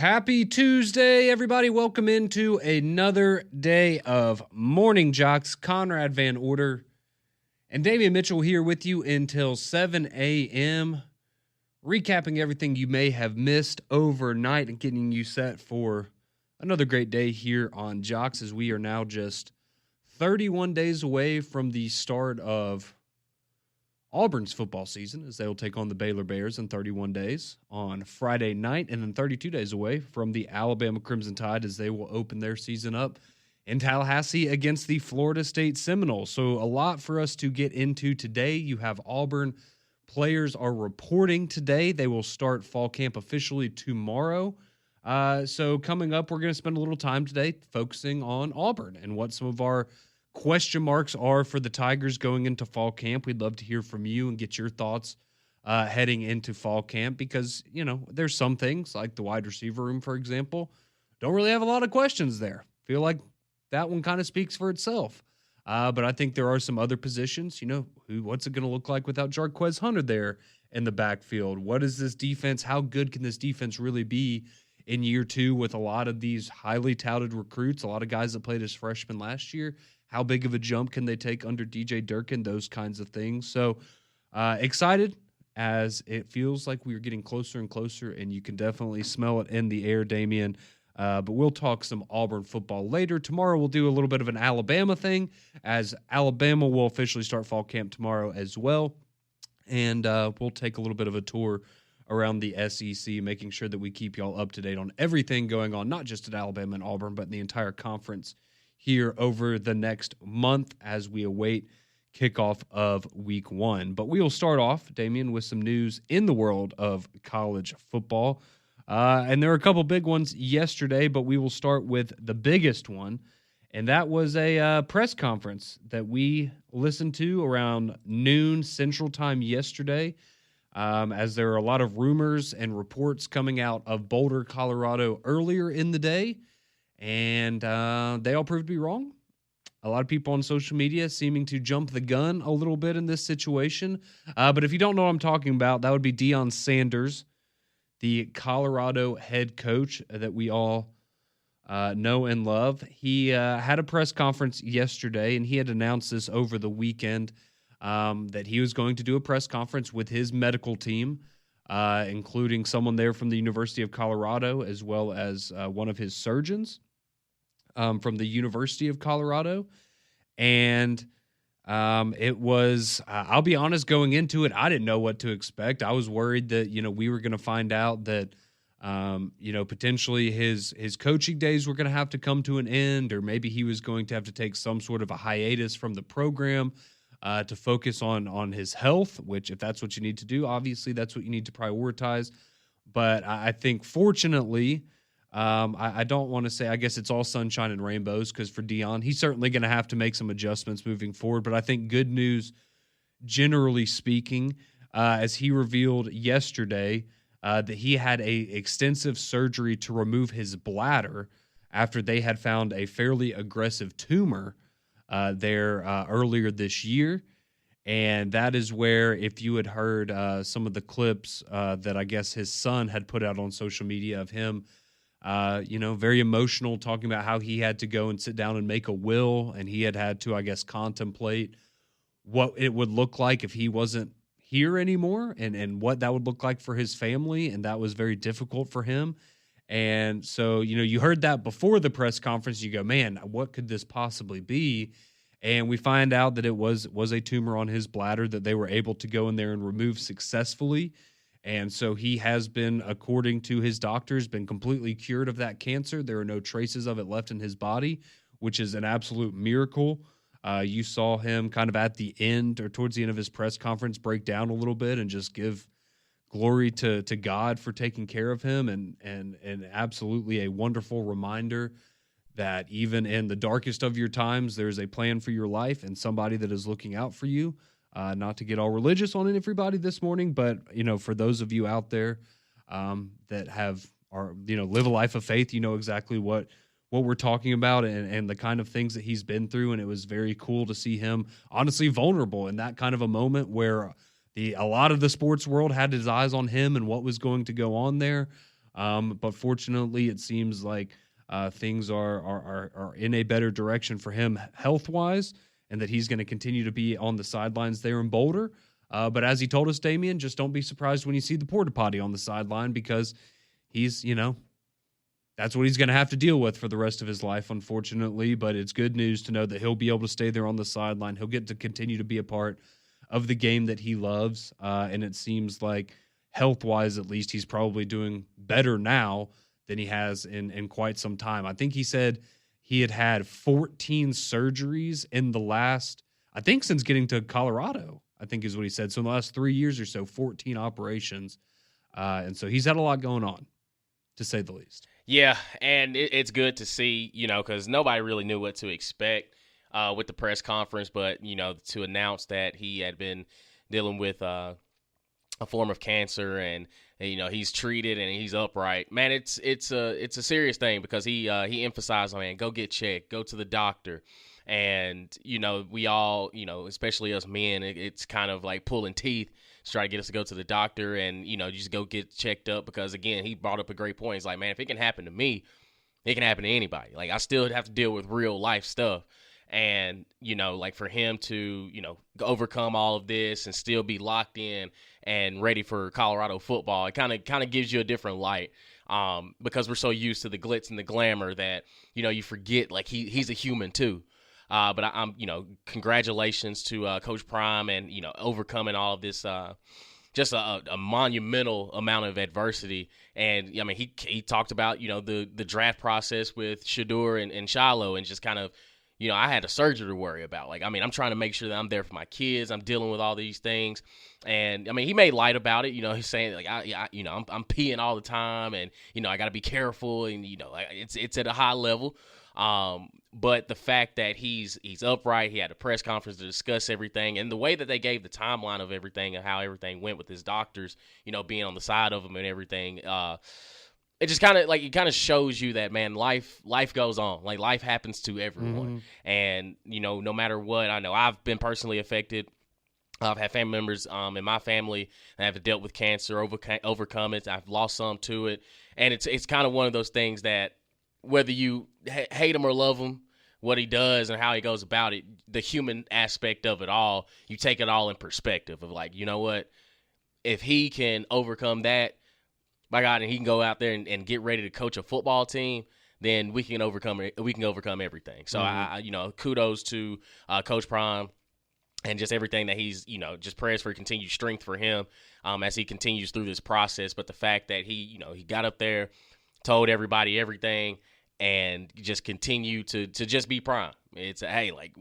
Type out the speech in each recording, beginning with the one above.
Happy Tuesday, everybody. Welcome into another day of Morning JOX. Conrad Van Order and Damian Mitchell here with you until 7 a.m., recapping everything you may have missed overnight and getting you set for another great day here on JOX, as we are now just 31 days away from the start of Auburn's football season, as they will take on the Baylor Bears in 31 days on Friday night, and then 32 days away from the Alabama Crimson Tide, as they will open their season up in Tallahassee against the Florida State Seminoles. So a lot for us to get into today. You have Auburn players are reporting today. They will start fall camp officially tomorrow. So coming up, we're going to spend a little time today focusing on Auburn and what some of our question marks are for the Tigers going into fall camp. We'd love to hear from you and get your thoughts heading into fall camp, because, you know, there's some things like the wide receiver room, for example, don't really have a lot of questions there. Feel like that one kind of speaks for itself. But I think there are some other positions, what's it going to look like without Jarquez Hunter there in the backfield? What is this defense? How good can this defense really be in year two with a lot of these highly touted recruits, a lot of guys that played as freshmen last year? How big of a jump can they take under DJ Durkin? Those kinds of things. So excited, as it feels like we are getting closer and closer, and you can definitely smell it in the air, Damian. But we'll talk some Auburn football later. Tomorrow we'll do a little bit of an Alabama thing, as Alabama will officially start fall camp tomorrow as well. And we'll take a little bit of a tour around the SEC, making sure that we keep y'all up to date on everything going on, not just at Alabama and Auburn, but in the entire conference here over the next month as we await kickoff of week one. But we will start off, Damian, with some news in the world of college football. And there are a couple big ones yesterday, but we will start with the biggest one, and that was a press conference that we listened to around noon Central Time yesterday, as there are a lot of rumors and reports coming out of Boulder, Colorado earlier in the day. And they all proved to be wrong. A lot of people on social media seeming to jump the gun a little bit in this situation. But if you don't know what I'm talking about, that would be Deion Sanders, the Colorado head coach that we all know and love. He had a press conference yesterday, and he had announced this over the weekend, that he was going to do a press conference with his medical team, including someone there from the University of Colorado, as well as one of his surgeons from the University of Colorado. And it was, I'll be honest, going into it, I didn't know what to expect. I was worried that, we were going to find out that, potentially his coaching days were going to have to come to an end, or maybe he was going to have to take some sort of a hiatus from the program to focus on his health, which, if that's what you need to do, obviously that's what you need to prioritize. But I think, fortunately, I don't want to say, I guess it's all sunshine and rainbows, because for Deion, he's certainly going to have to make some adjustments moving forward. But I think good news, generally speaking, as he revealed yesterday, that he had a extensive surgery to remove his bladder after they had found a fairly aggressive tumor there earlier this year. And that is where, if you had heard some of the clips that I guess his son had put out on social media of him, very emotional, talking about how he had to go and sit down and make a will, and he had to, I guess, contemplate what it would look like if he wasn't here anymore, and what that would look like for his family, and that was very difficult for him. And so, you heard that before the press conference, you go, man, what could this possibly be? And we find out that it was a tumor on his bladder that they were able to go in there and remove successfully. And so he has been, according to his doctors, been completely cured of that cancer. There are no traces of it left in his body, which is an absolute miracle. You saw him kind of at the end, or towards the end of his press conference, break down a little bit and just give glory to God for taking care of him, and absolutely a wonderful reminder that even in the darkest of your times, there's a plan for your life and somebody that is looking out for you. Not to get all religious on everybody this morning, but, for those of you out there that live a life of faith, you know exactly what we're talking about, and the kind of things that he's been through. And it was very cool to see him honestly vulnerable in that kind of a moment where a lot of the sports world had his eyes on him and what was going to go on there. But fortunately, it seems like things are in a better direction for him health-wise, and that he's going to continue to be on the sidelines there in Boulder. But as he told us, Damian, just don't be surprised when you see the porta potty on the sideline, because he's, that's what he's going to have to deal with for the rest of his life, unfortunately. But it's good news to know that he'll be able to stay there on the sideline. He'll get to continue to be a part of the game that he loves. And it seems like health-wise, at least, he's probably doing better now than he has in quite some time. I think he said he had 14 surgeries in the last, I think since getting to Colorado, I think is what he said. So in the last 3 years or so, 14 operations. And so he's had a lot going on, to say the least. Yeah, and it's good to see, because nobody really knew what to expect with the press conference. But, to announce that he had been dealing with a form of cancer, and he's treated and he's upright. Man, it's a serious thing, because he emphasized, man, go get checked, go to the doctor. And, we all, especially us men, it's kind of like pulling teeth to try to get us to go to the doctor and, just go get checked up, because, again, he brought up a great point. He's like, man, if it can happen to me, it can happen to anybody. Like, I still have to deal with real life stuff. And, like for him to, overcome all of this and still be locked in and ready for Colorado football, it kind of gives you a different light, because we're so used to the glitz and the glamour that, you forget, like, he's a human too. But I'm, congratulations to Coach Prime and, overcoming all of this, just a monumental amount of adversity. And, I mean, he talked about, the draft process with Shedeur and Shiloh, and just kind of, I had a surgery to worry about. Like, I mean, I'm trying to make sure that I'm there for my kids. I'm dealing with all these things. And, I mean, he made light about it. He's saying, like, I'm peeing all the time, and, I got to be careful. And, it's at a high level. But the fact that he's upright, he had a press conference to discuss everything, and the way that they gave the timeline of everything and how everything went with his doctors, being on the side of him and everything, it just kind of shows you that, man, life goes on. Like, life happens to everyone. Mm-hmm. And, no matter what, I know I've been personally affected. I've had family members in my family that have dealt with cancer, overcome it. I've lost some to it. And it's kind of one of those things that, whether you hate him or love him, what he does and how he goes about it, the human aspect of it all, you take it all in perspective of, like, you know what? If he can overcome that, by God, and he can go out there and get ready to coach a football team, then we can overcome everything. So, mm-hmm. I kudos to Coach Prime and just everything that he's, just prayers for continued strength for him as he continues through this process. But the fact that he got up there, told everybody everything, and just continue to just be Prime. It's hey, like,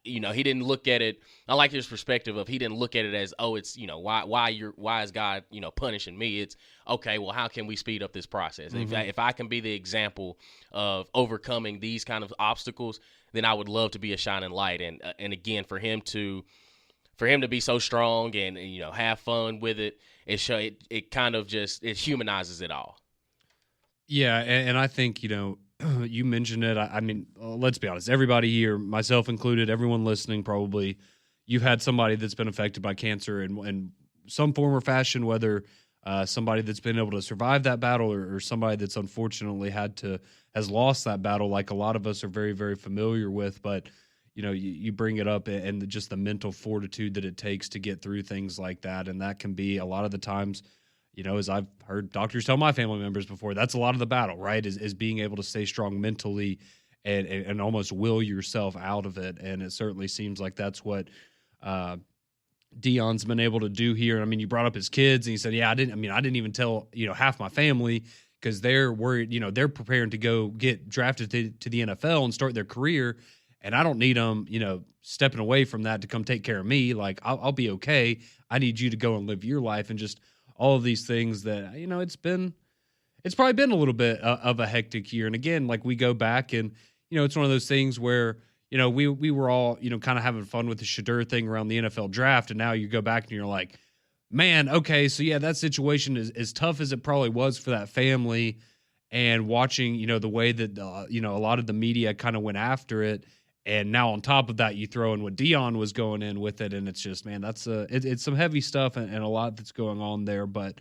he didn't look at it. I like his perspective of, he didn't look at it as, oh, it's, why is God, punishing me? It's, okay, well, how can we speed up this process? Mm-hmm. If I can be the example of overcoming these kind of obstacles, then I would love to be a shining light. And again, for him to be so strong and have fun with it, it kind of just, it humanizes it all. Yeah, and I think, you mentioned it. I mean, let's be honest. Everybody here, myself included, everyone listening probably, you've had somebody that's been affected by cancer in some form or fashion, whether somebody that's been able to survive that battle or somebody that's unfortunately has lost that battle, like a lot of us are very, very familiar with. But, you bring it up, and just the mental fortitude that it takes to get through things like that. And that can be a lot of the times, as I've heard doctors tell my family members before, that's a lot of the battle, right? Is being able to stay strong mentally and almost will yourself out of it. And it certainly seems like that's what Deion's been able to do here. I mean, you brought up his kids, and he said, yeah, I didn't even tell, half my family, because they're worried, they're preparing to go get drafted to the NFL and start their career. And I don't need them, stepping away from that to come take care of me. Like, I'll be okay. I need you to go and live your life, and just all of these things that, it's probably been a little bit of a hectic year. And again, like, we go back and, it's one of those things where, we were all, kind of having fun with the Shedeur thing around the NFL draft. And now you go back and you're like, man, okay, so yeah, that situation is as tough as it probably was for that family. And watching, the way that, a lot of the media kind of went after it. And now on top of that, you throw in what Deion was going in with it, and it's just, man, that's it's some heavy stuff and a lot that's going on there. But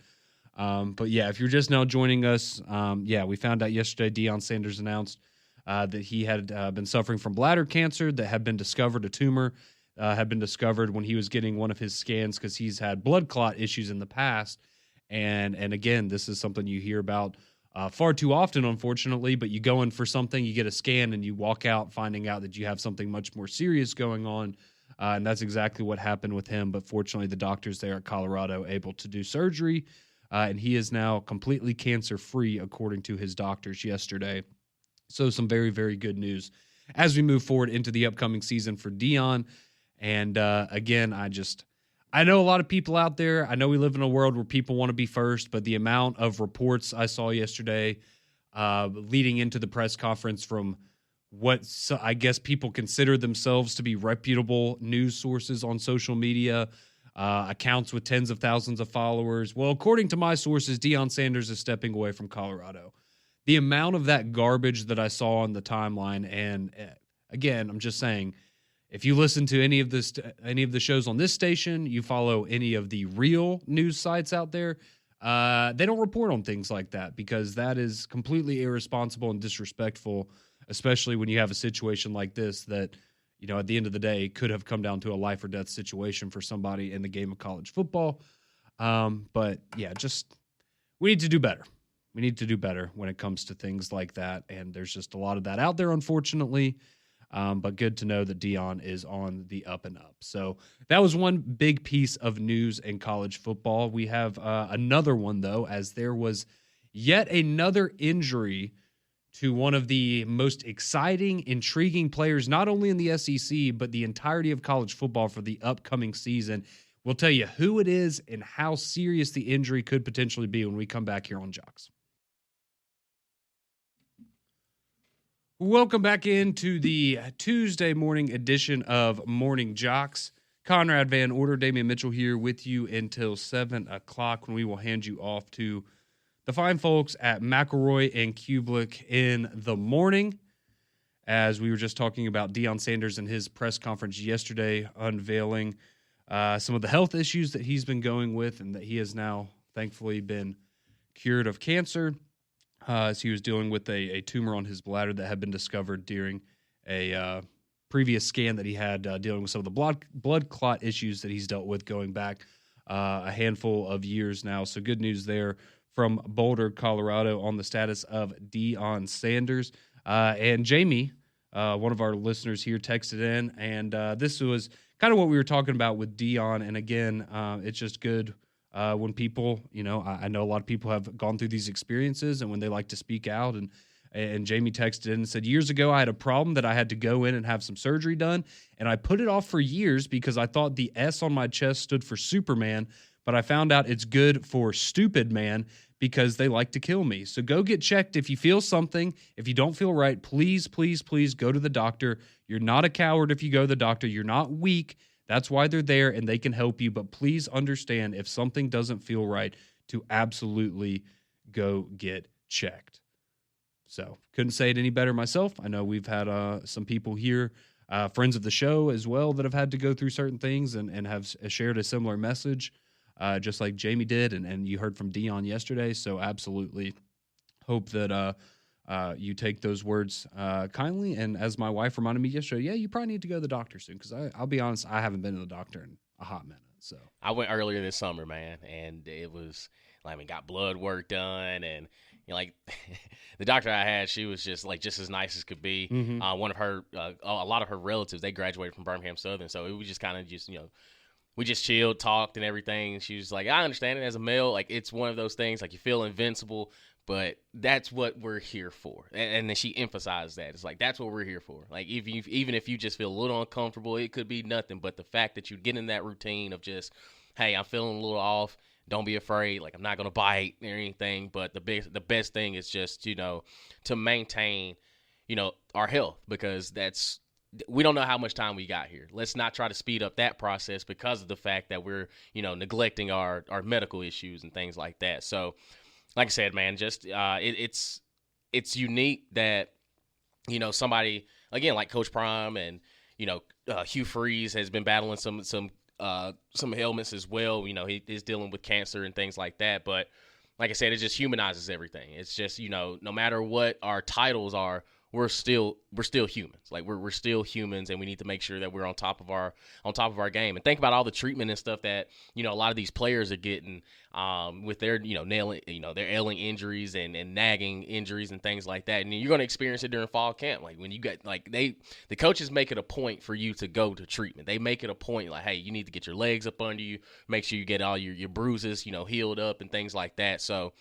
But yeah, if you're just now joining us, we found out yesterday Deion Sanders announced that he had been suffering from bladder cancer that had been discovered, a tumor had been discovered when he was getting one of his scans because he's had blood clot issues in the past. And again, this is something you hear about far too often, unfortunately, but you go in for something, you get a scan, and you walk out finding out that you have something much more serious going on. And that's exactly what happened with him. But fortunately, the doctors there at Colorado able to do surgery, and he is now completely cancer-free, according to his doctors yesterday. So some very, very good news as we move forward into the upcoming season for Deion. And again, I know a lot of people out there. I know we live in a world where people want to be first, but the amount of reports I saw yesterday leading into the press conference from what I guess people consider themselves to be reputable news sources on social media, accounts with tens of thousands of followers. Well, according to my sources, Deion Sanders is stepping away from Colorado. The amount of that garbage that I saw on the timeline, and again, I'm just saying, if you listen to any of the shows on this station, you follow any of the real news sites out there, they don't report on things like that because that is completely irresponsible and disrespectful, especially when you have a situation like this that, you know, at the end of the day could have come down to a life or death situation for somebody in the game of college football. But yeah, we need to do better. We need to do better when it comes to things like that. And there's just a lot of that out there, unfortunately. But good to know that Deion is on the up and up. So that was one big piece of news in college football. We have another one, though, as there was yet another injury to one of the most exciting, intriguing players, not only in the SEC, but the entirety of college football for the upcoming season. We'll tell you who it is and how serious the injury could potentially be when we come back here on JOX. Welcome back into the Tuesday morning edition of Morning JOX. Conrad Van Order, Damian Mitchell here with you until 7 o'clock when we will hand you off to the fine folks at McElroy and Kubelik in the morning. As we were just talking about Deion Sanders and his press conference yesterday, unveiling some of the health issues that he's been going with and that he has now thankfully been cured of cancer. As he was dealing with a tumor on his bladder that had been discovered during a previous scan that he had dealing with some of the blood clot issues that he's dealt with going back a handful of years now. So good news there from Boulder, Colorado on the status of Deion Sanders. And Jamie, one of our listeners here, texted in, and this was kind of what we were talking about with Deion. And again, it's just good when people, you know, I know a lot of people have gone through these experiences and when they like to speak out. And Jamie texted in and said, years ago, I had a problem that I had to go in and have some surgery done. And I put it off for years because I thought the S on my chest stood for Superman. But I found out it's good for stupid man because they like to kill me. So go get checked if you feel something. If you don't feel right, please, please, please go to the doctor. You're not a coward if you go to the doctor. You're not weak. That's why they're there and they can help you. But please understand if something doesn't feel right to absolutely go get checked. So couldn't say it any better myself. I know we've had some people here, friends of the show as well, that have had to go through certain things and have shared a similar message, just like Jamie did. And you heard from Deion yesterday. So absolutely hope that you take those words kindly. And as my wife reminded me yesterday, yeah, you probably need to go to the doctor soon because I'll be honest, I haven't been to the doctor in a hot minute. So I went earlier this summer, man, and it was like, got blood work done, and you know, like the doctor I had, she was just as nice as could be. Mm-hmm. One of her, a lot of her relatives, they graduated from Birmingham Southern, so it was just kind of just, you know, we just chilled, talked, and everything. And she was like, I understand it as a male, like it's one of those things, like you feel invincible. But that's what we're here for. And then she emphasized that. It's like, that's what we're here for. Like, even if you just feel a little uncomfortable, it could be nothing. But the fact that you get in that routine of just, hey, I'm feeling a little off. Don't be afraid. Like, I'm not going to bite or anything. But the best thing is just, you know, to maintain, you know, our health. Because we don't know how much time we got here. Let's not try to speed up that process because of the fact that we're, you know, neglecting our medical issues and things like that. So, like I said, man, just it's unique that, you know, somebody, again, like Coach Prime and, you know, Hugh Freeze has been battling some ailments as well. You know, he is dealing with cancer and things like that. But like I said, it just humanizes everything. It's just, no matter what our titles are, we're still humans. Like we're still humans, and we need to make sure that we're on top of our game. And think about all the treatment and stuff that a lot of these players are getting with their their ailing injuries and nagging injuries and things like that. And you're going to experience it during fall camp. Like when you get the coaches make it a point for you to go to treatment. They make it a point like, hey, you need to get your legs up under you, make sure you get all your bruises healed up and things like that. So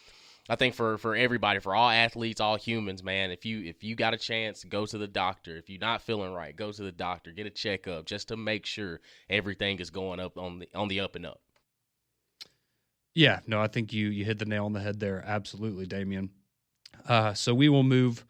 I think for everybody, for all athletes, all humans, man, if you got a chance, go to the doctor. If you're not feeling right, go to the doctor, get a checkup just to make sure everything is going up on the up and up. Yeah, no, I think you hit the nail on the head there. Absolutely, Damian. So we will move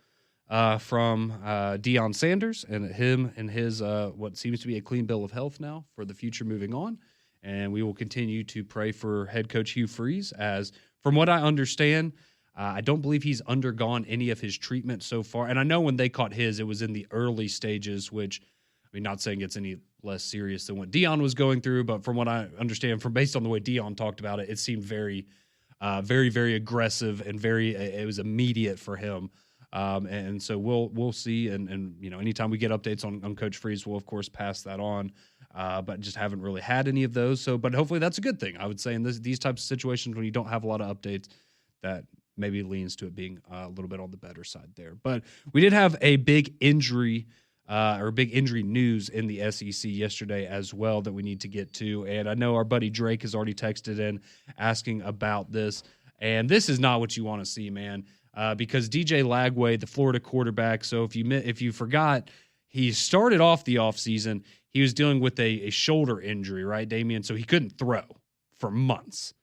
from Deion Sanders and him and his what seems to be a clean bill of health now for the future moving on. And we will continue to pray for head coach Hugh Freeze as, from what I understand, I don't believe he's undergone any of his treatment so far. And I know when they caught his, it was in the early stages, which, I mean, not saying it's any less serious than what Deion was going through, but from what I understand, from based on the way Deion talked about it, it seemed very, very aggressive and it was immediate for him. And so we'll see. And anytime we get updates on Coach Freeze, we'll of course pass that on. But just haven't really had any of those. So, but hopefully that's a good thing. I would say in these types of situations when you don't have a lot of updates, that maybe leans to it being a little bit on the better side there. But we did have a big injury news in the SEC yesterday as well that we need to get to. And I know our buddy Drake has already texted in asking about this. And this is not what you want to see, man, because DJ Lagway, the Florida quarterback. So if you forgot, he started off the offseason. He was dealing with a shoulder injury, right, Damian? So he couldn't throw for months.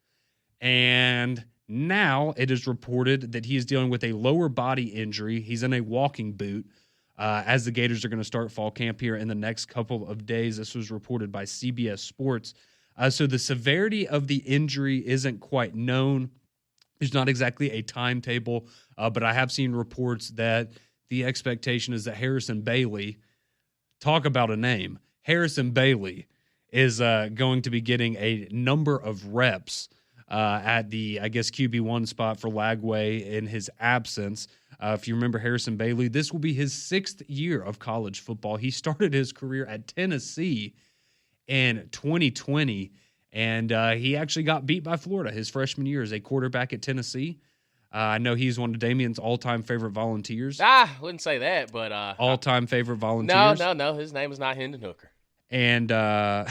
And now it is reported that he is dealing with a lower body injury. He's in a walking boot as the Gators are going to start fall camp here in the next couple of days. This was reported by CBS Sports. So the severity of the injury isn't quite known. There's not exactly a timetable, but I have seen reports that the expectation is that Harrison Bailey, talk about a name, Harrison Bailey is going to be getting a number of reps at the, I guess, QB1 spot for Lagway in his absence. If you remember Harrison Bailey, this will be his 6th year of college football. He started his career at Tennessee in 2020, and he actually got beat by Florida his freshman year as a quarterback at Tennessee. I know he's one of Damian's all-time favorite volunteers. Wouldn't say that, but all-time favorite volunteers. No. His name is not Hendon Hooker, and it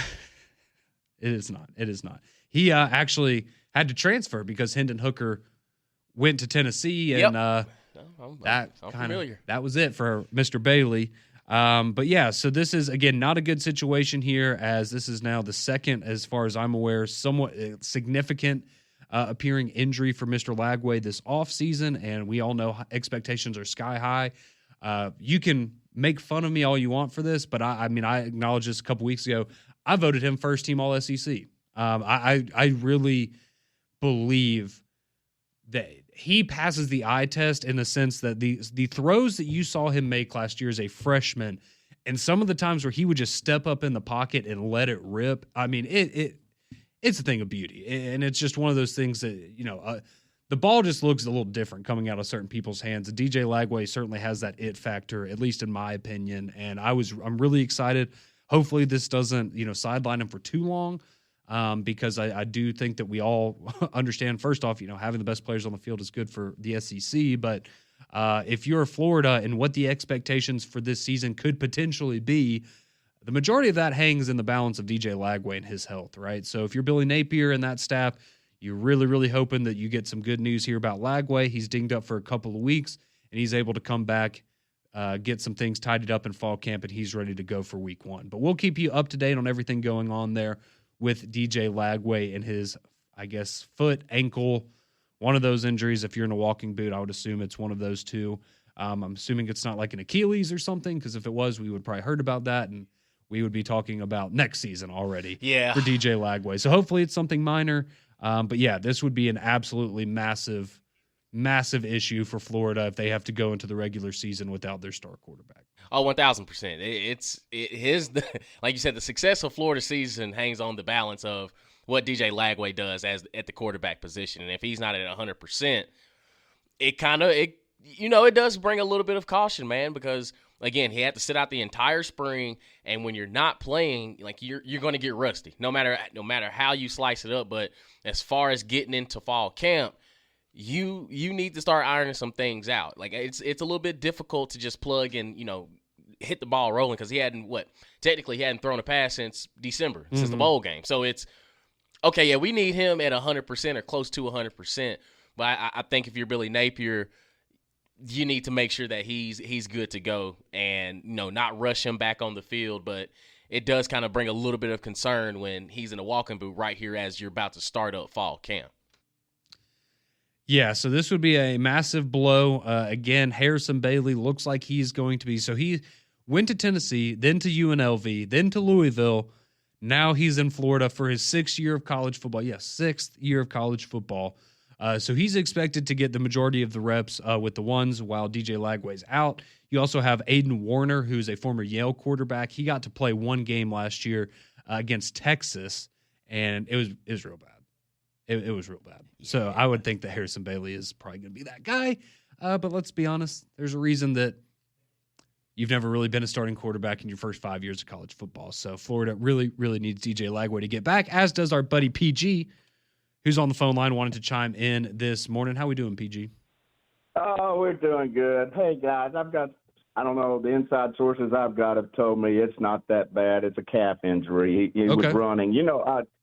is not. It is not. He actually had to transfer because Hendon Hooker went to Tennessee, and that was it for Mr. Bailey. But yeah, so this is, again, not a good situation here, as this is now the second, as far as I'm aware, somewhat significant appearing injury for Mr. Lagway this offseason, and we all know expectations are sky high. You can make fun of me all you want for this, but I acknowledged this a couple weeks ago. I voted him first team All-SEC. I really believe that he passes the eye test in the sense that the throws that you saw him make last year as a freshman, and some of the times where he would just step up in the pocket and let it rip, I mean, it's a thing of beauty. And it's just one of those things that, the ball just looks a little different coming out of certain people's hands. And DJ Lagway certainly has that it factor, at least in my opinion. And I'm really excited. Hopefully this doesn't, sideline him for too long. Because I do think that we all understand, first off, having the best players on the field is good for the SEC. But if you're Florida and what the expectations for this season could potentially be, the majority of that hangs in the balance of DJ Lagway and his health, right? So if you're Billy Napier and that staff, you're really, really hoping that you get some good news here about Lagway. He's dinged up for a couple of weeks, and he's able to come back, get some things tidied up in fall camp, and he's ready to go for week 1. But we'll keep you up to date on everything going on there with DJ Lagway and his, I guess, foot, ankle, one of those injuries. If you're in a walking boot, I would assume it's one of those two. I'm assuming it's not like an Achilles or something, because if it was, we would probably heard about that, and we would be talking about next season already for DJ Lagway. So hopefully it's something minor. But yeah, this would be an absolutely massive issue for Florida if they have to go into the regular season without their star quarterback. Oh, 1,000%. Like you said, the success of Florida season hangs on the balance of what DJ Lagway does at the quarterback position. And if he's not at 100%, it does bring a little bit of caution, man, because again, he had to sit out the entire spring, and when you're not playing, like you're going to get rusty, no matter how you slice it up. But as far as getting into fall camp, you need to start ironing some things out. Like it's a little bit difficult to just plug and hit the ball rolling, because he hadn't thrown a pass since December, since the bowl game. So it's okay. Yeah, we need him at 100% or close to 100%. But I think if you're Billy Napier, you need to make sure that he's good to go and not rush him back on the field. But it does kind of bring a little bit of concern when he's in a walking boot right here as you're about to start up fall camp. Yeah, so this would be a massive blow. Again, Harrison Bailey looks like he's going to be. So he went to Tennessee, then to UNLV, then to Louisville. Now he's in Florida for his 6th year of college football. Yes, 6th year of college football. So he's expected to get the majority of the reps with the ones while DJ Lagway's out. You also have Aiden Warner, who's a former Yale quarterback. He got to play one game last year against Texas, and it was real bad. It was real bad. So I would think that Harrison Bailey is probably going to be that guy. But let's be honest, there's a reason that you've never really been a starting quarterback in your first 5 years of college football. So Florida really, really needs DJ Lagway to get back, as does our buddy PG, who's on the phone line, wanted to chime in this morning. How we doing, PG? Oh, we're doing good. Hey, guys, I don't know, the inside sources I've got have told me it's not that bad. It's a calf injury. He was running.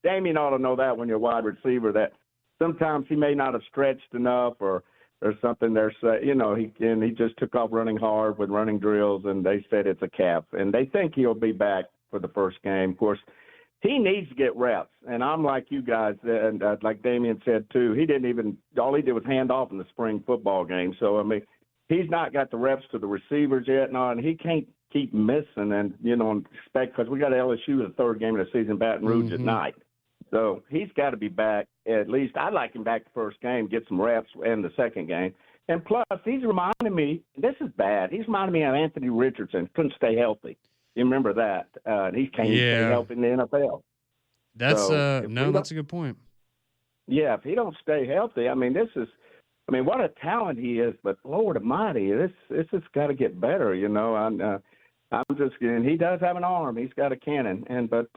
Damian ought to know that when you're a wide receiver, that sometimes he may not have stretched enough or something. He just took off running hard with running drills, and they said it's a calf. And they think he'll be back for the first game. Of course, he needs to get reps. And I'm like you guys, and like Damian said too, all he did was hand off in the spring football game. So, I mean, he's not got the reps to the receivers yet, and he can't keep missing and, expect, because we got LSU the third game of the season, Baton Rouge at night. So he's got to be back at least. I'd like him back the first game, get some reps in the second game. And plus, he's reminding me, this is bad, he's reminding me of Anthony Richardson, couldn't stay healthy. You remember that? And he can't stay healthy in the NFL. That's that's a good point. Yeah, if he don't stay healthy, what a talent he is, but Lord Almighty, this has got to get better, I'm just kidding. He does have an arm. He's got a cannon. But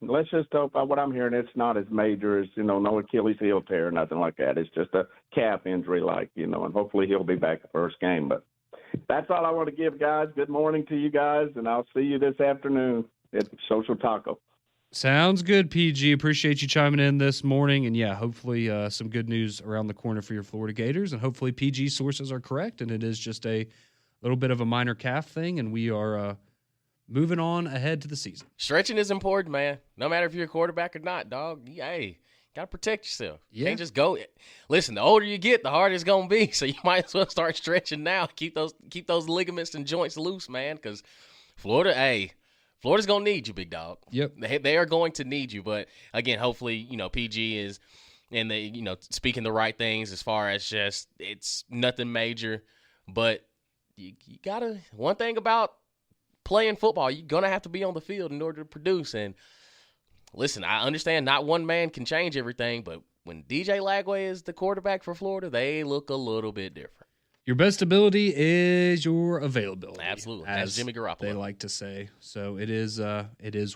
let's just hope, what I'm hearing, it's not as major as, no Achilles heel tear or nothing like that. It's just a calf injury, and hopefully he'll be back the first game. But that's all I want to give, guys. Good morning to you guys, and I'll see you this afternoon at Social Taco. Sounds good, PG. Appreciate you chiming in this morning. And, yeah, hopefully some good news around the corner for your Florida Gators. And hopefully PG sources are correct, and it is just a little bit of a minor calf thing, and we are moving on ahead to the season. Stretching is important, man. No matter if you're a quarterback or not, dog. Hey, got to protect yourself. You can't just go. Listen, the older you get, the harder it's going to be. So you might as well start stretching now. Keep those ligaments and joints loose, man, because Florida's going to need you, big dog. Yep. They are going to need you. But, again, hopefully, PG is and they, speaking the right things as far as just it's nothing major. But you got to – one thing about playing football, you're going to have to be on the field in order to produce. And, listen, I understand not one man can change everything, but when DJ Lagway is the quarterback for Florida, they look a little bit different. Your best ability is your availability. Absolutely. As Jimmy Garoppolo. They like to say. So it is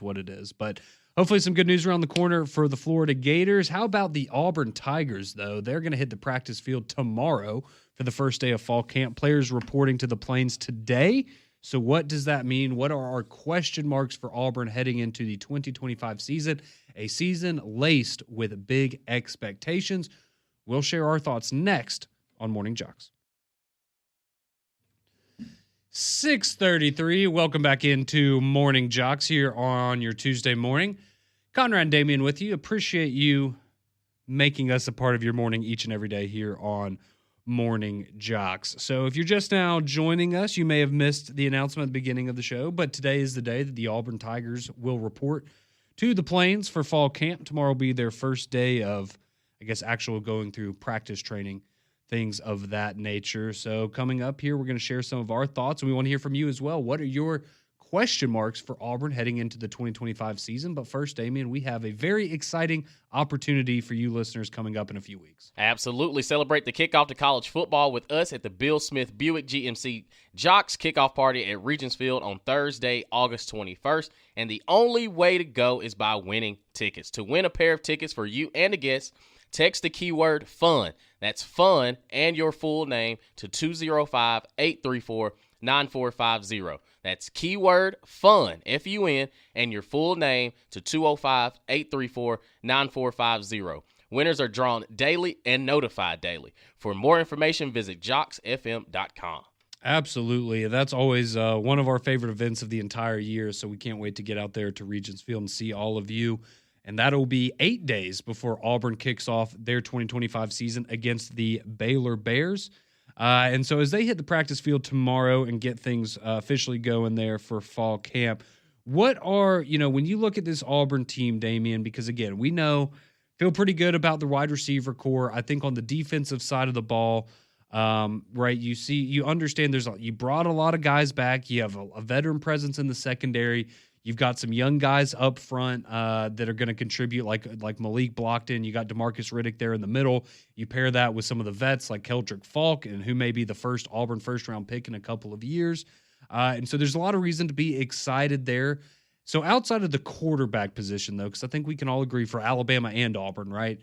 what it is. But hopefully some good news around the corner for the Florida Gators. How about the Auburn Tigers, though? They're going to hit the practice field tomorrow for the first day of fall camp. Players reporting to the Plains today. So what does that mean? What are our question marks for Auburn heading into the 2025 season? A season laced with big expectations. We'll share our thoughts next on Morning JOX. 6:33. Welcome back into Morning JOX here on your Tuesday morning. Conrad and Damian with you. Appreciate you making us a part of your morning each and every day here on Morning JOX. So if you're just now joining us, you may have missed the announcement at the beginning of the show, but today is the day that the Auburn Tigers will report to the Plains for fall camp. Tomorrow will be their first day of, actual going through practice training, things of that nature. So coming up here, we're going to share some of our thoughts, and we want to hear from you as well. What are your question marks for Auburn heading into the 2025 season. But first, Damian, we have a very exciting opportunity for you listeners coming up in a few weeks. Absolutely. Celebrate the kickoff to college football with us at the Bill Smith Buick GMC JOX kickoff party at Regents Field on Thursday, August 21st. And the only way to go is by winning tickets. To win a pair of tickets for you and the guests, text the keyword FUN. That's FUN and your full name to 205-834-9450. That's keyword FUN, F-U-N, and your full name to 205-834-9450. Winners are drawn daily and notified daily. For more information, visit joxfm.com. Absolutely. That's always one of our favorite events of the entire year, so we can't wait to get out there to Regents Field and see all of you. And that'll be 8 days before Auburn kicks off their 2025 season against the Baylor Bears. And so as they hit the practice field tomorrow and get things officially going there for fall camp, what are, when you look at this Auburn team, Damian, because again, we feel pretty good about the wide receiver core. I think on the defensive side of the ball, right, you understand you brought a lot of guys back. You have a veteran presence in the secondary. You've got some young guys up front that are going to contribute, like Malik Blockton. You got DeMarcus Riddick there in the middle. You pair that with some of the vets like Keldrick Falk, and who may be the first Auburn first-round pick in a couple of years. And so there's a lot of reason to be excited there. So outside of the quarterback position, though, because I think we can all agree for Alabama and Auburn, right?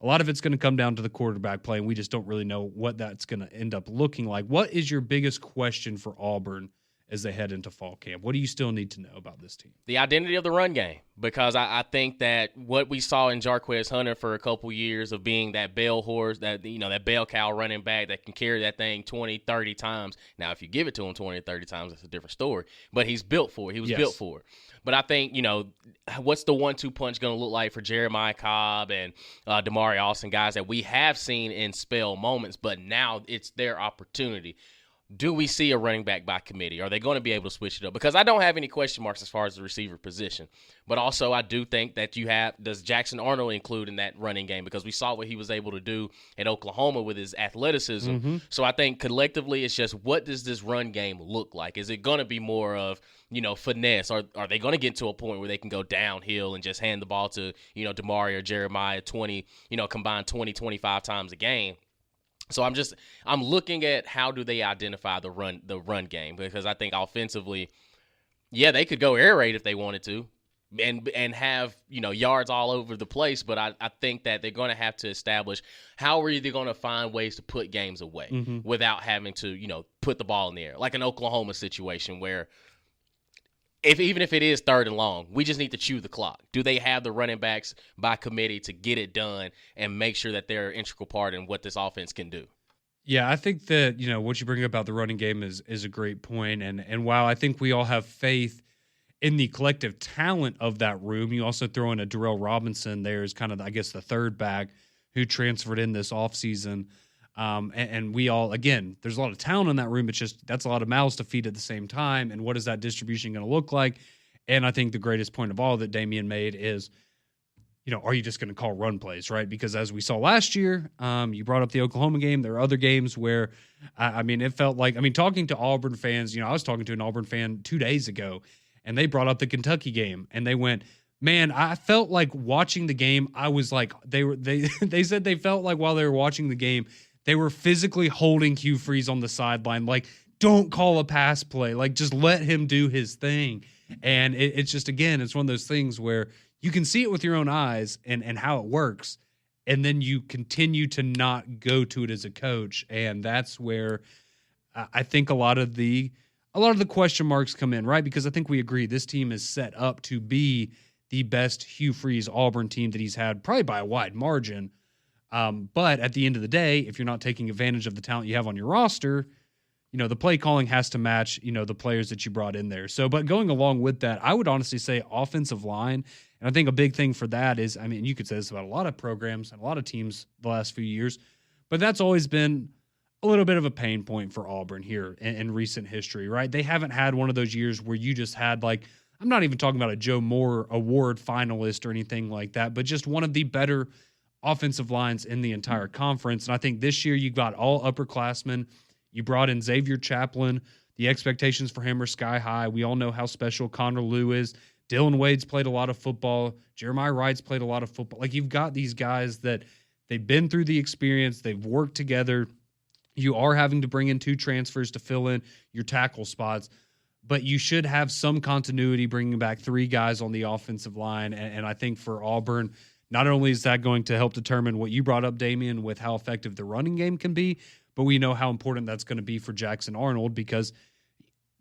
A lot of it's going to come down to the quarterback play, and we just don't really know what that's going to end up looking like. What is your biggest question for Auburn as they head into fall camp? What do you still need to know about this team? The identity of the run game, because I think that what we saw in Jarquez Hunter for a couple years of being that bell horse, that bell cow running back that can carry that thing 20, 30 times. Now, if you give it to him 20 or 30 times, that's a different story. But he's built for it. He was built for it. But I think, what's the 1-2 punch going to look like for Jeremiah Cobb and Damari Austin, guys that we have seen in spell moments, but now it's their opportunity. Do we see a running back by committee? Are they going to be able to switch it up? Because I don't have any question marks as far as the receiver position. But also I do think that does Jackson Arnold include in that running game? Because we saw what he was able to do at Oklahoma with his athleticism. Mm-hmm. So I think collectively it's just, what does this run game look like? Is it going to be more of, finesse? Or are they going to get to a point where they can go downhill and just hand the ball to, Damari or Jeremiah combined 20, 25 times a game? So I'm looking at how do they identify the run game, because I think offensively, they could go air raid if they wanted to and have, yards all over the place. But I think that they're going to have to establish how are they going to find ways to put games away without having to, put the ball in the air, like an Oklahoma situation where even if it is 3rd and long, we just need to chew the clock. Do they have the running backs by committee to get it done and make sure that they're an integral part in what this offense can do? Yeah, I think that, what you bring about the running game is a great point. And while I think we all have faith in the collective talent of that room, you also throw in a Darrell Robinson there as kind of, I guess, the third back who transferred in this offseason. And we all, again, there's a lot of talent in that room. It's just that's a lot of mouths to feed at the same time. And what is that distribution going to look like? And I think the greatest point of all that Damian made is, are you just going to call run plays, right? Because as we saw last year, you brought up the Oklahoma game. There are other games where, it felt like, talking to Auburn fans, I was talking to an Auburn fan 2 days ago, and they brought up the Kentucky game, and they went, man, I felt like watching the game. I was like, they said they felt like while they were watching the game, they were physically holding Hugh Freeze on the sideline, like, don't call a pass play. Like, just let him do his thing. And it's just, again, it's one of those things where you can see it with your own eyes and how it works, and then you continue to not go to it as a coach. And that's where I think a lot of the question marks come in, right? Because I think we agree this team is set up to be the best Hugh Freeze Auburn team that he's had, probably by a wide margin. But at the end of the day, if you're not taking advantage of the talent you have on your roster, the play calling has to match, the players that you brought in there. So, but going along with that, I would honestly say offensive line. And I think a big thing for that is, you could say this about a lot of programs and a lot of teams the last few years, but that's always been a little bit of a pain point for Auburn here in recent history, right? They haven't had one of those years where you just had, like, I'm not even talking about a Joe Moore Award finalist or anything like that, but just one of the better offensive lines in the entire conference. And I think this year you got all upperclassmen. You brought in Xavier Chaplin, The expectations for him are sky high. We all know how special Connor Lew is. Dylan Wade's played a lot of football. Jeremiah Wright's played a lot of football. Like, you've got these guys that they've been through the experience. They've worked together. You are having to bring in 2 transfers to fill in your tackle spots, but you should have some continuity bringing back 3 guys on the offensive line. And I think for Auburn, not only is that going to help determine what you brought up, Damian, with how effective the running game can be, but we know how important that's going to be for Jackson Arnold because,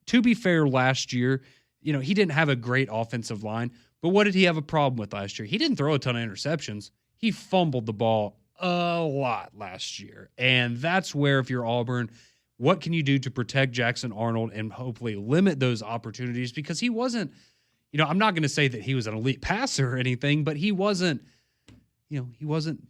to be fair, last year, he didn't have a great offensive line, but what did he have a problem with last year? He didn't throw a ton of interceptions. He fumbled the ball a lot last year. And that's where, if you're Auburn, what can you do to protect Jackson Arnold and hopefully limit those opportunities? Because he wasn't, I'm not going to say that he was an elite passer or anything, but he wasn't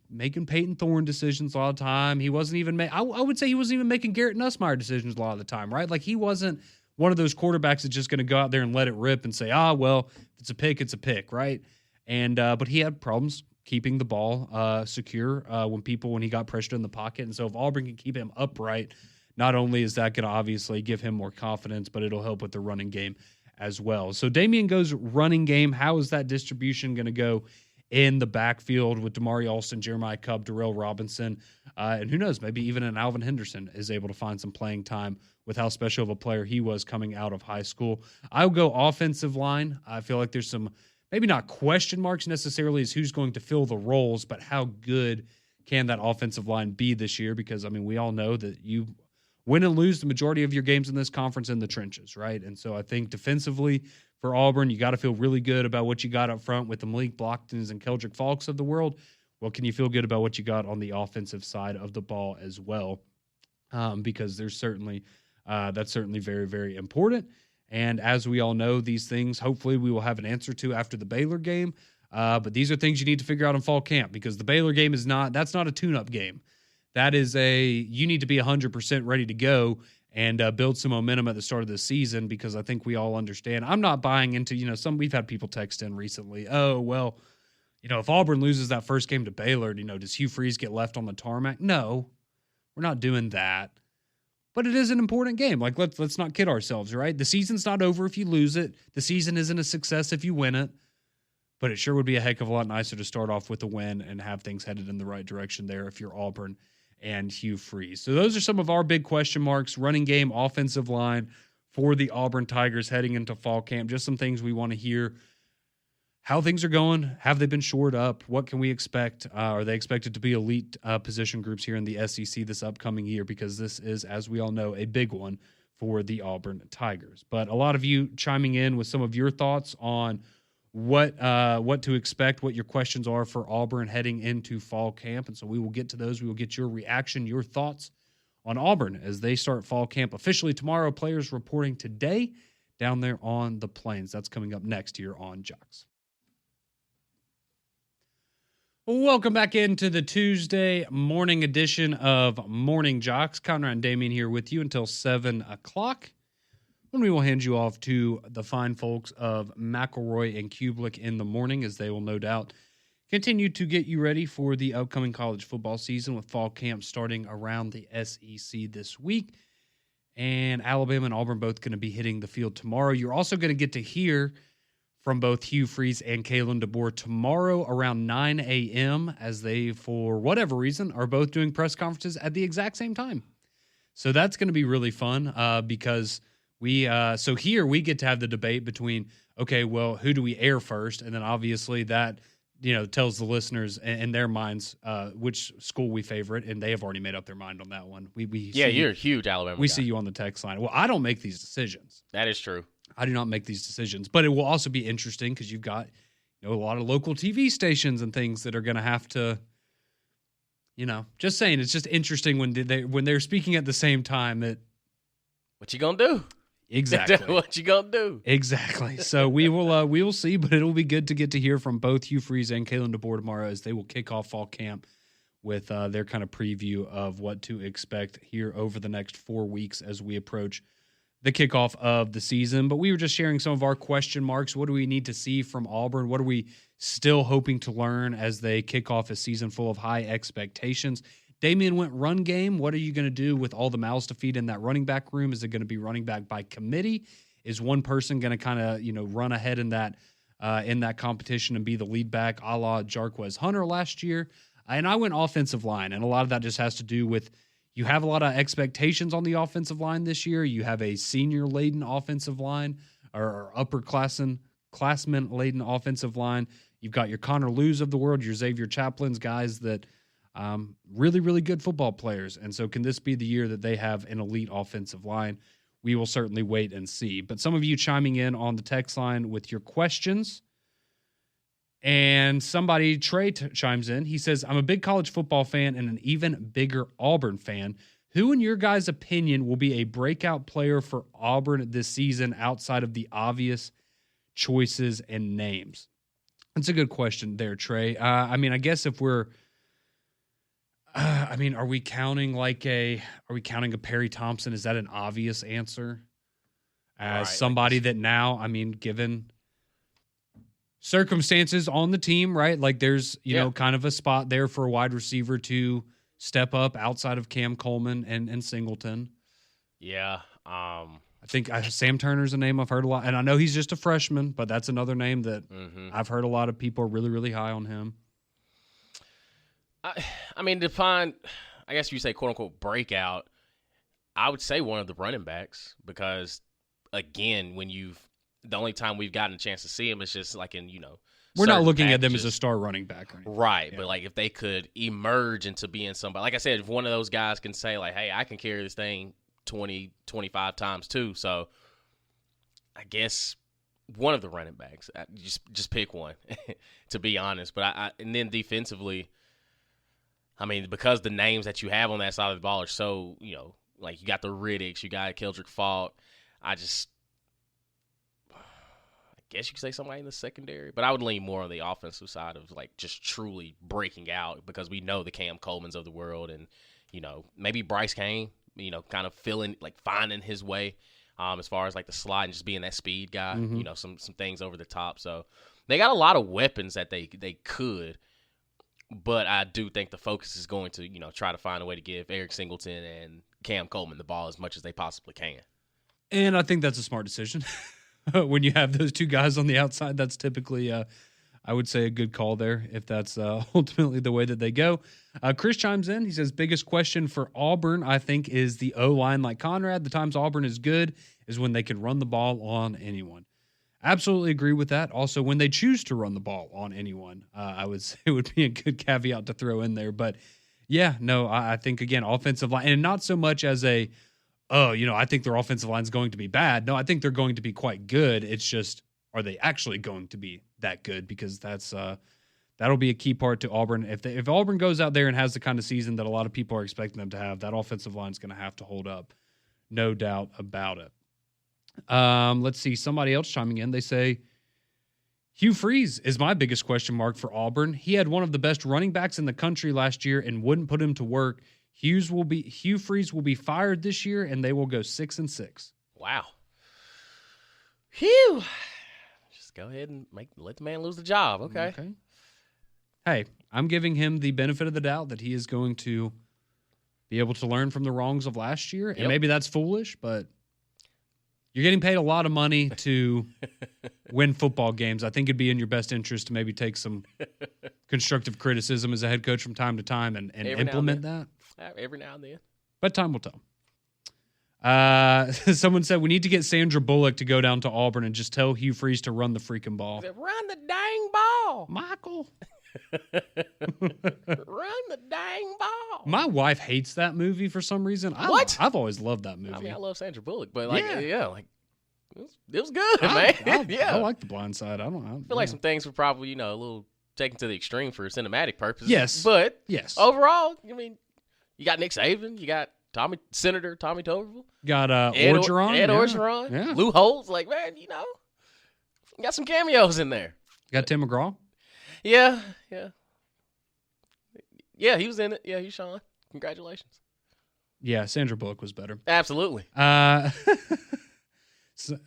making Peyton Thorne decisions a lot of the time. He wasn't even, I would say he wasn't even making Garrett Nussmeier decisions a lot of the time, right? Like, he wasn't one of those quarterbacks that's just going to go out there and let it rip and say, well, if it's a pick, it's a pick, right? And but he had problems keeping the ball secure when he got pressured in the pocket. And so if Auburn can keep him upright, not only is that going to obviously give him more confidence, but it'll help with the running game as well. So Damian goes running game. How is that distribution going to go in the backfield with Damari Alston, Jeremiah Cobb, Darrell Robinson, and who knows, maybe even an Alvin Henderson is able to find some playing time with how special of a player he was coming out of high school. I'll go offensive line. I feel like there's some, maybe not question marks necessarily as who's going to fill the roles, but how good can that offensive line be this year? Because, we all know that you win and lose the majority of your games in this conference in the trenches, right? And so I think defensively for Auburn, you got to feel really good about what you got up front with the Malik Blocktons and Keldrick Falks of the world. Well, can you feel good about what you got on the offensive side of the ball as well? Because there's certainly that's certainly very, very important. And as we all know, these things, hopefully we will have an answer to after the Baylor game. But these are things you need to figure out in fall camp, because the Baylor game that's not a tune-up game. That is you need to be 100% ready to go and build some momentum at the start of the season, because I think we all understand. I'm not buying into, we've had people text in recently, if Auburn loses that first game to Baylor, does Hugh Freeze get left on the tarmac? No, we're not doing that. But it is an important game. Like, let's not kid ourselves, right? The season's not over if you lose it. The season isn't a success if you win it. But it sure would be a heck of a lot nicer to start off with a win and have things headed in the right direction there if you're Auburn and Hugh Freeze. So those are some of our big question marks: running game, offensive line for the Auburn Tigers heading into fall camp. Just some things we want to hear. How things are going. Have they been shored up? What can we expect? Are they expected to be elite position groups here in the SEC this upcoming year? Because this is, as we all know, a big one for the Auburn Tigers. But a lot of you chiming in with some of your thoughts on what to expect, what your questions are for Auburn heading into fall camp. And so we will get to those. We will get your reaction, your thoughts on Auburn as they start fall camp officially tomorrow. Players reporting today down there on the Plains. That's coming up next here on JOX. Welcome back into the Tuesday morning edition of Morning JOX. Conrad and Damian here with you until 7 o'clock, when we will hand you off to the fine folks of McElroy and Kublik in the morning, as they will no doubt continue to get you ready for the upcoming college football season, with fall camp starting around the SEC this week. And Alabama and Auburn both going to be hitting the field tomorrow. You're also going to get to hear from both Hugh Freeze and Kalen DeBoer tomorrow around 9 a.m. as they, for whatever reason, are both doing press conferences at the exact same time. So that's going to be really fun because so here we get to have the debate between, okay, well, who do we air first? And then obviously that, tells the listeners in their minds which school we favorite, and they have already made up their mind on that one. You're a huge Alabama guy. See you on the text line. Well, I don't make these decisions. That is true. I do not make these decisions, but it will also be interesting because you've got, a lot of local TV stations and things that are going to have to, just saying, it's just interesting when they're speaking at the same time. What you gonna do? Exactly. What you gonna do? Exactly. So we will see, but it'll be good to get to hear from both Hugh Freeze and Kalen DeBoer tomorrow as they will kick off fall camp with their kind of preview of what to expect here over the next 4 weeks as we approach the kickoff of the season. But we were just sharing some of our question marks. What do we need to see from Auburn? What are we still hoping to learn as they kick off a season full of high expectations? Damian went run game. What are you going to do with all the mouths to feed in that running back room? Is it going to be running back by committee? Is one person going to kind of, run ahead in that competition and be the lead back a la Jarquez Hunter last year? And I went offensive line, and a lot of that just has to do with you have a lot of expectations on the offensive line this year. You have a senior-laden offensive line or upperclassmen-laden offensive line. You've got your Connor Lews of the world, your Xavier Chaplins, guys that really, really good football players. And so can this be the year that they have an elite offensive line? We will certainly wait and see. But some of you chiming in on the text line with your questions. And somebody, Trey, chimes in. He says, I'm a big college football fan and an even bigger Auburn fan. Who, in your guys' opinion, will be a breakout player for Auburn this season outside of the obvious choices and names? That's a good question there, Trey. I guess if we're are we counting a Perry Thompson? Is that an obvious answer? As somebody that now, given circumstances on the team, right? Like there's, kind of a spot there for a wide receiver to step up outside of Cam Coleman and Singleton. Yeah. I think Sam Turner's a name I've heard a lot. And I know he's just a freshman, but that's another name that I've heard a lot of people are really, really high on him. Define, I guess you say, quote unquote, breakout. I would say one of the running backs because, again, the only time we've gotten a chance to see him is just like in, we're not looking at them as a star running back. Or anything. Right. Yeah. But like if they could emerge into being somebody, like I said, if one of those guys can say like, hey, I can carry this thing 20, 25 times too. So I guess one of the running backs, just pick one to be honest. But and then defensively, because the names that you have on that side of the ball are so, like you got the Riddicks, you got Keldrick Faulk. I guess you could say somebody in the secondary, but I would lean more on the offensive side of like just truly breaking out because we know the Cam Colemans of the world and, maybe Bryce Kane, kind of finding his way as far as like the slide and just being that speed guy, some things over the top. So they got a lot of weapons that they could, but I do think the focus is going to, try to find a way to give Eric Singleton and Cam Coleman the ball as much as they possibly can. And I think that's a smart decision. When you have those two guys on the outside, that's typically, I would say, a good call there if that's ultimately the way that they go. Chris chimes in. He says, biggest question for Auburn, I think, is the O-line like Conrad. The times Auburn is good is when they can run the ball on anyone. Absolutely agree with that. Also, when they choose to run the ball on anyone, I would say it would be a good caveat to throw in there. But, yeah, no, I think, again, offensive line, and not so much as I think their offensive line is going to be bad. No, I think they're going to be quite good. It's just, are they actually going to be that good? Because that'll be a key part to Auburn. If Auburn goes out there and has the kind of season that a lot of people are expecting them to have, that offensive line is going to have to hold up. No doubt about it. Let's see. Somebody else chiming in. They say, Hugh Freeze is my biggest question mark for Auburn. He had one of the best running backs in the country last year and wouldn't put him to work. Hugh Freeze will be fired this year, and they will go 6-6. Wow. Phew. Just go ahead and let the man lose the job. Okay. Hey, I'm giving him the benefit of the doubt that he is going to be able to learn from the wrongs of last year. And maybe that's foolish, but you're getting paid a lot of money to win football games. I think it'd be in your best interest to maybe take some constructive criticism as a head coach from time to time and implement that. Every now and then. But time will tell. Someone said we need to get Sandra Bullock to go down to Auburn and just tell Hugh Freeze to run the freaking ball. Run the dang ball. Michael. Run the dang ball. My wife hates that movie for some reason. What? I've always loved that movie. I love Sandra Bullock, but it was good, man. I like The Blind Side. I feel like some things were probably, a little taken to the extreme for cinematic purposes. Yes. But overall, you got Nick Saban, you got Senator Tommy Tuberville. Got Orgeron. Ed Orgeron. Yeah. Lou Holtz. Like, man, you got some cameos in there. Got Tim McGraw. Yeah, he was in it. Yeah, he's Sean. Congratulations. Yeah, Sandra Bullock was better. Absolutely. Some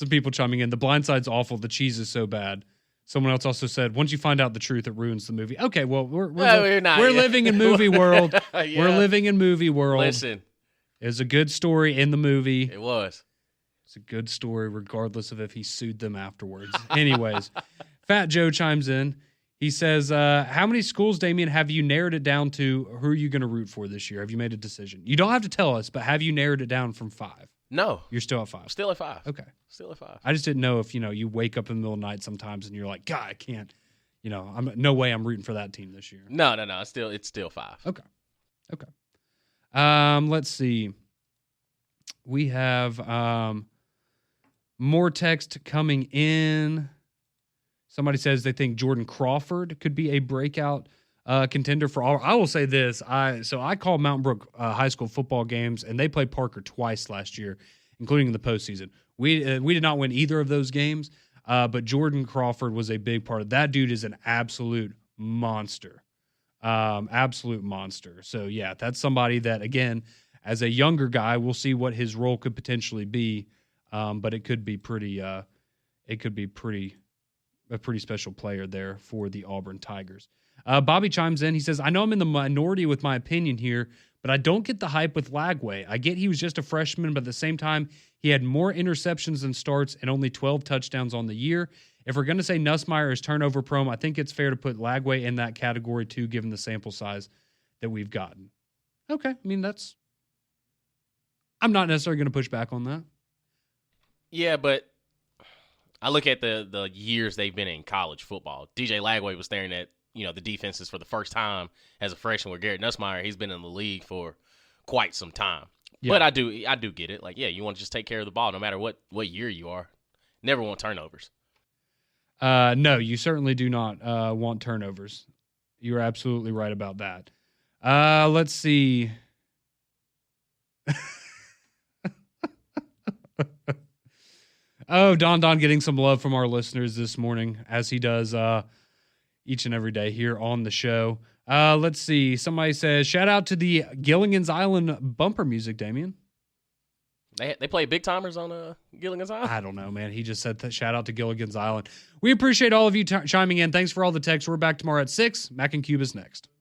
people chiming in. The Blind Side's awful. The cheese is so bad. Someone else also said, once you find out the truth, it ruins the movie. Okay, well, we're living in movie world. Yeah. We're living in movie world. Listen. It was a good story in the movie. It was. It's a good story regardless of if he sued them afterwards. Anyways, Fat Joe chimes in. He says, how many schools, Damian, have you narrowed it down to? Who are you going to root for this year? Have you made a decision? You don't have to tell us, but have you narrowed it down from 5? No. You're still at 5? Still at 5. Okay. Still at 5. I just didn't know if, you wake up in the middle of the night sometimes and you're like, God, I can't, no way I'm rooting for that team this year. No. It's still 5. Okay. Let's see. We have more text coming in. Somebody says they think Jordan Crawford could be a breakout contender for Auburn. I will say this. I call Mountain Brook high school football games, and they played Parker twice last year, including in the postseason. We did not win either of those games, but Jordan Crawford was a big part of that. Dude is an absolute monster. Absolute monster. So, yeah, that's somebody that, again, as a younger guy, we'll see what his role could potentially be, but it could be a pretty special player there for the Auburn Tigers. Bobby chimes in. He says, I know I'm in the minority with my opinion here, but I don't get the hype with Lagway. I get he was just a freshman, but at the same time, he had more interceptions than starts and only 12 touchdowns on the year. If we're going to say Nussmeier is turnover prone, I think it's fair to put Lagway in that category too, given the sample size that we've gotten. Okay. I mean, I'm not necessarily going to push back on that. Yeah, but I look at the years they've been in college football. DJ Lagway was staring at, the defenses for the first time as a freshman, where Garrett Nussmeier, he's been in the league for quite some time. Yeah. But I do get it. Like, yeah, you want to just take care of the ball no matter what year you are. Never want turnovers. No, you certainly do not want turnovers. You're absolutely right about that. Let's see. Oh, Don getting some love from our listeners this morning, as he does each and every day here on the show. Let's see. Somebody says, shout out to the Gilligan's Island bumper music, Damian. They play big timers on Gilligan's Island? I don't know, man. He just said that. Shout out to Gilligan's Island. We appreciate all of you chiming in. Thanks for all the texts. We're back tomorrow at 6. Mac and Cube is next.